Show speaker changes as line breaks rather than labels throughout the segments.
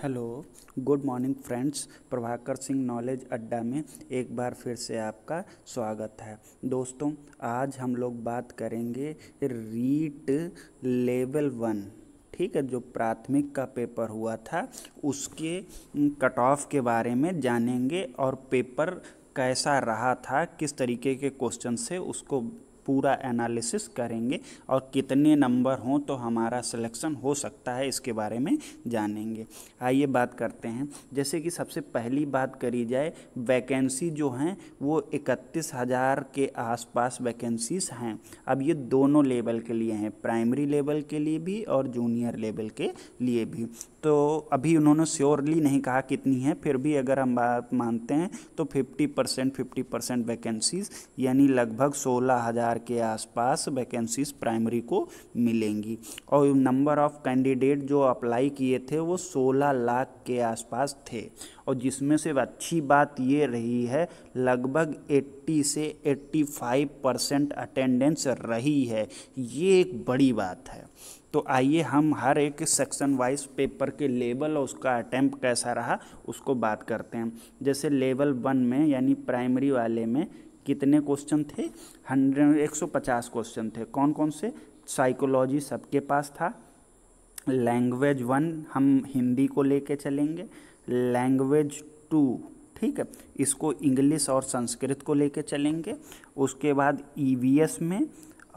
Hello, good morning friends. Prabhakar Singh knowledge अड्डा में एक बार फिर से आपका स्वागत है। दोस्तों, आज हम लोग बात करेंगे रीट लेवल 1, ठीक है, जो प्राथमिक का पेपर हुआ था उसके कट ऑफ के बारे में जानेंगे और पेपर कैसा रहा था, किस तरीके के क्वेश्चन से उसको पूरा एनालिसिस करेंगे और कितने नंबर हों तो हमारा सिलेक्शन हो सकता है, इसके बारे में जानेंगे। आइए बात करते हैं। जैसे कि सबसे पहली बात करी जाए, वैकेंसी जो हैं वो 31,000 के आसपास वैकेंसीज हैं। अब ये दोनों लेवल के लिए हैं, प्राइमरी लेवल के लिए भी और जूनियर लेवल के लिए भी। तो अभी उन्होंने श्योरली नहीं कहा कितनी है, फिर भी अगर हम बात मानते हैं तो 50% वैकेंसीज यानी लगभग 16,000 के आसपास वैकेंसीज प्राइमरी को मिलेंगी। और नंबर ऑफ कैंडिडेट जो अप्लाई किए थे वो 16 लाख के आसपास थे, और जिसमें से अच्छी बात ये रही है लगभग 80 से 85% अटेंडेंस रही है। ये एक बड़ी बात है। तो आइए हम हर एक सेक्शन वाइज पेपर के लेवल और उसका अटैम्प्ट कैसा रहा उसको बात करते हैं। जैसे लेवल 1 में यानी प्राइमरी वाले में कितने क्वेश्चन थे? 150 क्वेश्चन थे। कौन कौन से? साइकोलॉजी सबके पास था। लैंग्वेज 1 हम हिंदी को लेके चलेंगे। लैंग्वेज 2, ठीक है, इसको इंग्लिश और संस्कृत को लेके चलेंगे। उसके बाद ईवीएस में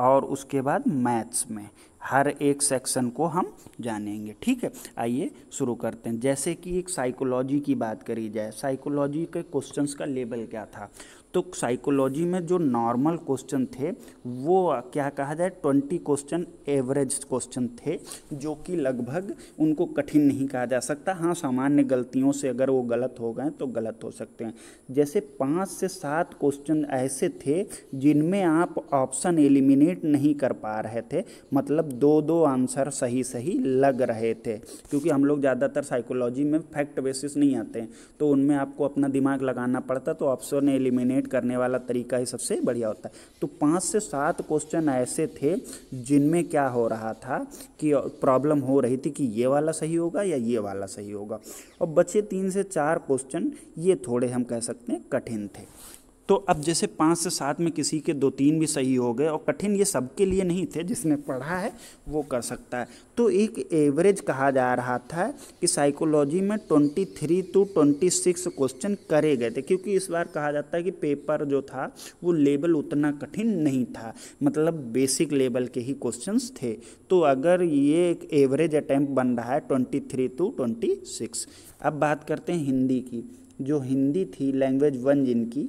और उसके बाद मैथ्स में हर एक सेक्शन को हम जानेंगे, ठीक है। आइए शुरू करते हैं। जैसे कि एक साइकोलॉजी की बात करी जाए, साइकोलॉजी के क्वेश्चंस का लेवल क्या था? तो साइकोलॉजी में जो नॉर्मल क्वेश्चन थे वो क्या कहा जाए, 20 क्वेश्चन एवरेज क्वेश्चन थे, जो कि लगभग उनको कठिन नहीं कहा जा सकता। हाँ, सामान्य गलतियों से अगर वो गलत हो गए तो गलत हो सकते हैं। जैसे 5 से 7 क्वेश्चन ऐसे थे जिनमें आप ऑप्शन एलिमिनेट नहीं कर पा रहे थे, मतलब 2-2 आंसर सही सही लग रहे थे, क्योंकि हम लोग ज़्यादातर साइकोलॉजी में फैक्ट बेसिस नहीं आते हैं, तो उनमें आपको अपना दिमाग लगाना पड़ता, तो ऑप्शन एलिमिनेट करने वाला तरीका ही सबसे बढ़िया होता है। तो 5 से 7 क्वेश्चन ऐसे थे जिनमें क्या हो रहा था कि प्रॉब्लम हो रही थी कि ये वाला सही होगा या ये वाला सही होगा। और बचे 3 से 4 क्वेश्चन ये थोड़े हम कह सकते हैं कठिन थे। तो अब जैसे 5 से 7 में किसी के 2-3 भी सही हो गए, और कठिन ये सबके लिए नहीं थे, जिसने पढ़ा है वो कर सकता है। तो एक एवरेज कहा जा रहा था कि साइकोलॉजी में 23 to 26 क्वेश्चन करे गए थे, क्योंकि इस बार कहा जाता है कि पेपर जो था वो लेवल उतना कठिन नहीं था, मतलब बेसिक लेवल के ही क्वेश्चंस थे। तो अगर ये एक एवरेज अटैम्प्ट बन रहा है 23 to 26। अब बात करते हैं हिंदी की। जो हिंदी थी लैंग्वेज 1 जिनकी,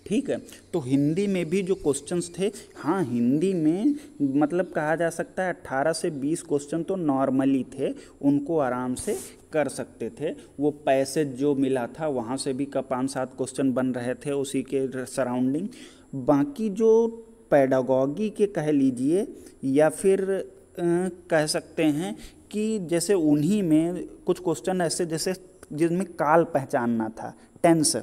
ठीक है, तो हिंदी में भी जो क्वेश्चंस थे, हाँ, हिंदी में मतलब कहा जा सकता है 18 से 20 क्वेश्चन तो नॉर्मली थे, उनको आराम से कर सकते थे। वो पैसेज जो मिला था वहाँ से भी 5-7 क्वेश्चन बन रहे थे उसी के सराउंडिंग। बाकी जो पेडागॉगी के कह लीजिए या फिर कह सकते हैं कि जैसे उन्हीं में कुछ क्वेश्चन ऐसे जैसे जिनमें काल पहचानना था, टेंस,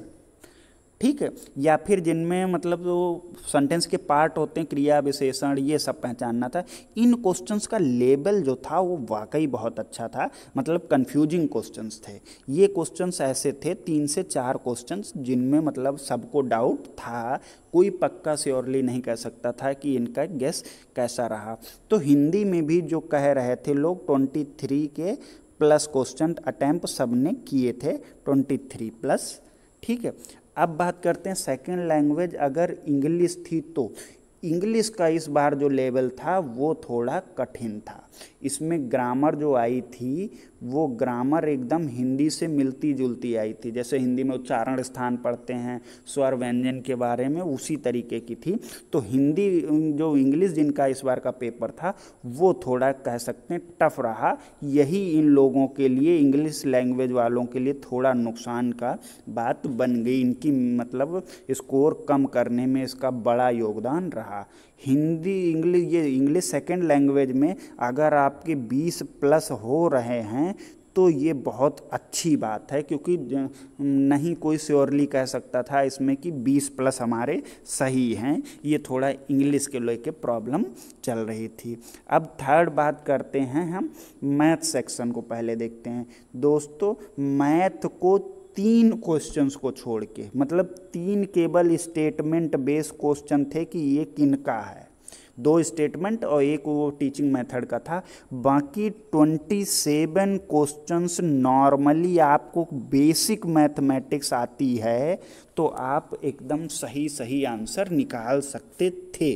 ठीक है, या फिर जिनमें मतलब वो सेंटेंस के पार्ट होते हैं, क्रिया विशेषण, ये सब पहचानना था। इन क्वेश्चंस का लेवल जो था वो वाकई बहुत अच्छा था, मतलब कंफ्यूजिंग क्वेश्चंस थे। ये क्वेश्चंस ऐसे थे 3 से 4 क्वेश्चंस जिनमें मतलब सबको डाउट था, कोई पक्का श्योरली नहीं कह सकता था कि इनका गेस कैसा रहा। तो हिंदी में भी जो कह रहे थे लोग 23 के प्लस क्वेश्चन अटैम्प्ट सबने किए थे, 23 प्लस, ठीक है। अब बात करते हैं सेकेंड लैंग्वेज अगर इंग्लिश थी, तो इंग्लिश का इस बार जो लेवल था वो थोड़ा कठिन था। इसमें ग्रामर जो आई थी वो ग्रामर एकदम हिंदी से मिलती जुलती आई थी। जैसे हिंदी में उच्चारण स्थान पढ़ते हैं, स्वर व्यंजन के बारे में, उसी तरीके की थी। तो हिंदी जो इंग्लिश जिनका इस बार का पेपर था वो थोड़ा कह सकते हैं टफ रहा। यही इन लोगों के लिए, इंग्लिश लैंग्वेज वालों के लिए थोड़ा नुकसान का बात बन गई। इनकी मतलब स्कोर कम करने में इसका बड़ा योगदान रहा। हिंदी इंग्लिश, ये इंग्लिश सेकेंड लैंग्वेज में अगर आपके 20 प्लस हो रहे हैं तो ये बहुत अच्छी बात है, क्योंकि नहीं कोई श्योरली कह सकता था इसमें कि 20+ हमारे सही हैं। ये थोड़ा इंग्लिश के लेके प्रॉब्लम चल रही थी। अब थर्ड बात करते हैं हम मैथ सेक्शन को। पहले देखते हैं दोस्तों, मैथ को 3 क्वेश्चंस को छोड़ के, मतलब 3 केवल स्टेटमेंट बेस्ड क्वेश्चन थे कि ये किनका है, 2 स्टेटमेंट और एक वो टीचिंग मेथड का था। बाकी 27 क्वेश्चंस नॉर्मली आपको बेसिक मैथमेटिक्स आती है तो आप एकदम सही आंसर निकाल सकते थे।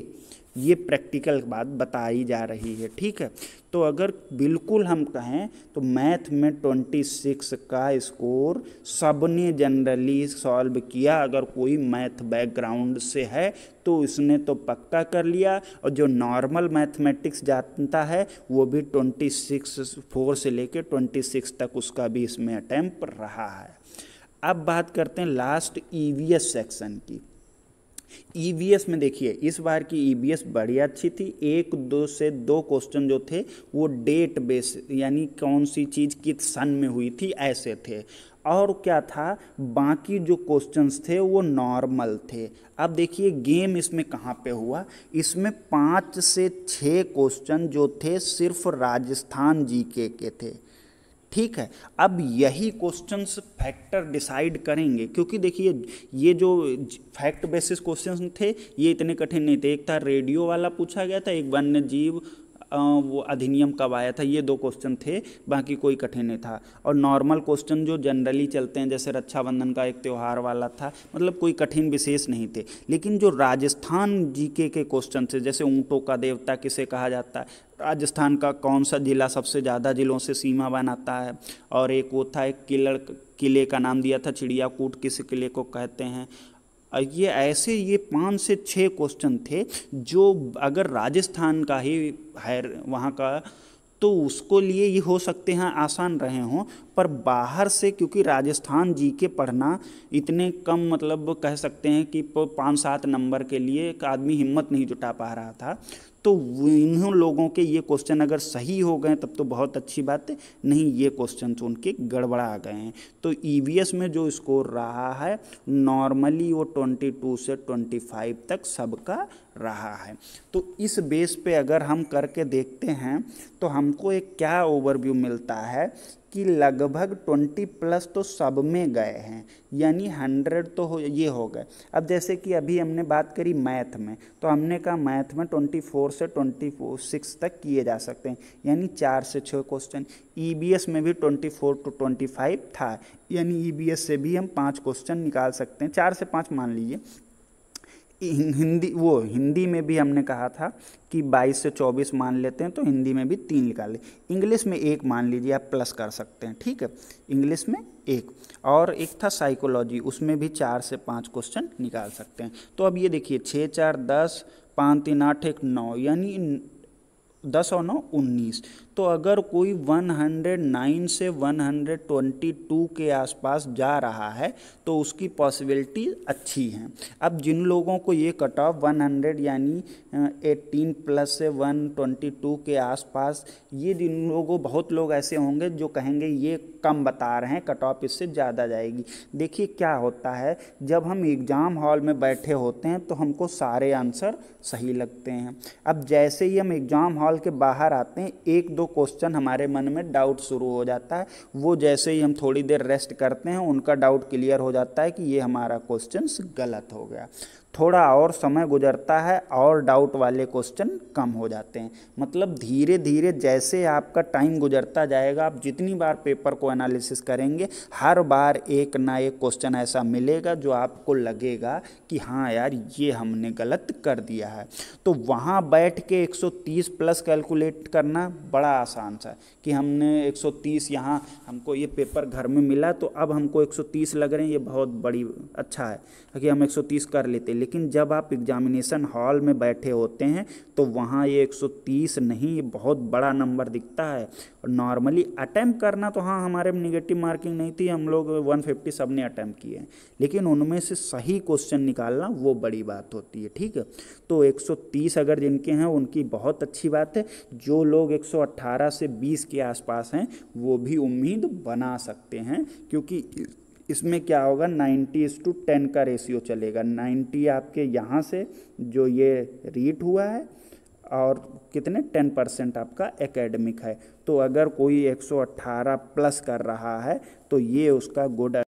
ये प्रैक्टिकल बात बताई जा रही है, ठीक है। तो अगर बिल्कुल हम कहें तो मैथ में 26 का स्कोर सबने जनरली सॉल्व किया। अगर कोई मैथ बैकग्राउंड से है तो इसने तो पक्का कर लिया, और जो नॉर्मल मैथमेटिक्स जानता है वो भी 4 से लेकर 26 तक उसका भी इसमें अटेम्प्ट रहा है। अब बात करते हैं लास्ट ईवीएस सेक्शन की। ईवीएस में देखिए इस बार की ईवीएस बड़ी अच्छी थी। 1-2 से 2 क्वेश्चन जो थे वो डेट बेस, यानी कौन सी चीज़ किस सन में हुई थी ऐसे थे। और क्या था, बाकी जो क्वेश्चंस थे वो नॉर्मल थे। अब देखिए गेम इसमें कहाँ पे हुआ, इसमें 5 से 6 क्वेश्चन जो थे सिर्फ राजस्थान जीके के थे, ठीक है। अब यही क्वेश्चंस फैक्टर डिसाइड करेंगे, क्योंकि देखिए ये जो फैक्ट बेसिस क्वेश्चंस थे ये इतने कठिन नहीं थे। एक था रेडियो वाला पूछा गया था, एक वन्य जीव वो अधिनियम कब आया था, ये 2 क्वेश्चन थे, बाकी कोई कठिन नहीं था। और नॉर्मल क्वेश्चन जो जनरली चलते हैं जैसे रक्षाबंधन का एक त्यौहार वाला था, मतलब कोई कठिन विशेष नहीं थे। लेकिन जो राजस्थान जीके के क्वेश्चन थे, जैसे ऊँटों का देवता किसे कहा जाता है, राजस्थान का कौन सा जिला सबसे ज़्यादा जिलों से सीमा बनाता है, और एक वो था एक किले का नाम दिया था चिड़ियाकूट किस किले को कहते हैं। ये ऐसे ये 5 से 6 क्वेश्चन थे जो अगर राजस्थान का ही है वहाँ का तो उसको लिए ये हो सकते हैं आसान रहे हों, पर बाहर से क्योंकि राजस्थान जीके पढ़ना इतने कम, मतलब कह सकते हैं कि 5-7 नंबर के लिए एक आदमी हिम्मत नहीं जुटा पा रहा था। तो इन्हों लोगों के ये क्वेश्चन अगर सही हो गए तब तो बहुत अच्छी बात है, नहीं ये क्वेश्चन उनके गड़बड़ा गए हैं। तो ईवीएस में जो स्कोर रहा है नॉर्मली वो 22 से 25 तक सबका रहा है। तो इस बेस पे अगर हम करके देखते हैं तो हमको एक क्या ओवरव्यू मिलता है कि लगभग 20+ तो सब में गए हैं, यानी 100 तो ये हो गए। अब जैसे कि अभी हमने बात करी मैथ में, तो हमने कहा मैथ में 24 से 26 तक किए जा सकते हैं, यानी 4 से 6 क्वेश्चन। ईबीएस में भी 24 to 25 था, यानी ईबीएस से भी हम 5 क्वेश्चन निकाल सकते हैं, 4 से 5 मान लीजिए। हिंदी में भी हमने कहा था कि 22 से 24 मान लेते हैं, तो हिंदी में भी 3 निकाल। इंग्लिश में 1 मान लीजिए, आप प्लस कर सकते हैं, ठीक है। इंग्लिश में 1, और एक था साइकोलॉजी, उसमें भी 4 से 5 क्वेश्चन निकाल सकते हैं। तो अब ये देखिए 6 4 10, 5 3 8 1 9, यानी 10 और 9 19। तो अगर कोई 109 से 122 के आसपास जा रहा है तो उसकी पॉसिबिलिटी अच्छी है। अब जिन लोगों को ये कट ऑफ 100 यानी 18+ से 122 के आसपास, ये जिन लोगों, बहुत लोग ऐसे होंगे जो कहेंगे ये कम बता रहे हैं, कट ऑफ इससे ज़्यादा जाएगी। देखिए क्या होता है, जब हम एग्ज़ाम हॉल में बैठे होते हैं तो हमको सारे आंसर सही लगते हैं। अब जैसे ही हम एग्ज़ाम हॉल के बाहर आते हैं, 1-2 क्वेश्चन हमारे मन में डाउट शुरू हो जाता है। वो जैसे ही हम थोड़ी देर रेस्ट करते हैं उनका डाउट क्लियर हो जाता है कि ये हमारा क्वेश्चन गलत हो गया। थोड़ा और समय गुजरता है और डाउट वाले क्वेश्चन कम हो जाते हैं। मतलब धीरे धीरे जैसे आपका टाइम गुजरता जाएगा, आप जितनी बार पेपर को एनालिसिस करेंगे, हर बार एक ना एक क्वेश्चन ऐसा मिलेगा जो आपको लगेगा कि हाँ यार ये हमने गलत कर दिया है। तो वहाँ बैठ के 130+ कैलकुलेट करना बड़ा आसान सा है कि हमने 130, यहाँ हमको ये पेपर घर में मिला तो अब हमको 130 लग रहे हैं, ये बहुत बड़ी अच्छा है कि हम 130 कर लेते। लेकिन जब आप एग्जामिनेशन हॉल में बैठे होते हैं तो वहाँ ये 130 नहीं, ये बहुत बड़ा नंबर दिखता है। और नॉर्मली अटैम्प्ट करना तो हाँ, हमारे में निगेटिव मार्किंग नहीं थी, हम लोग 150 सब ने अटैम्प्ट किए हैं, लेकिन उनमें से सही क्वेश्चन निकालना वो बड़ी बात होती है। ठीक है, तो 130 अगर जिनके हैं उनकी बहुत अच्छी बात है। जो लोग 118 से 20 के आसपास हैं वो भी उम्मीद बना सकते हैं, क्योंकि इसमें क्या होगा, 90:10 का रेशियो चलेगा। 90 आपके यहाँ से जो ये रीट हुआ है और कितने 10% आपका एकेडमिक है। तो अगर कोई 118 प्लस कर रहा है तो ये उसका गुड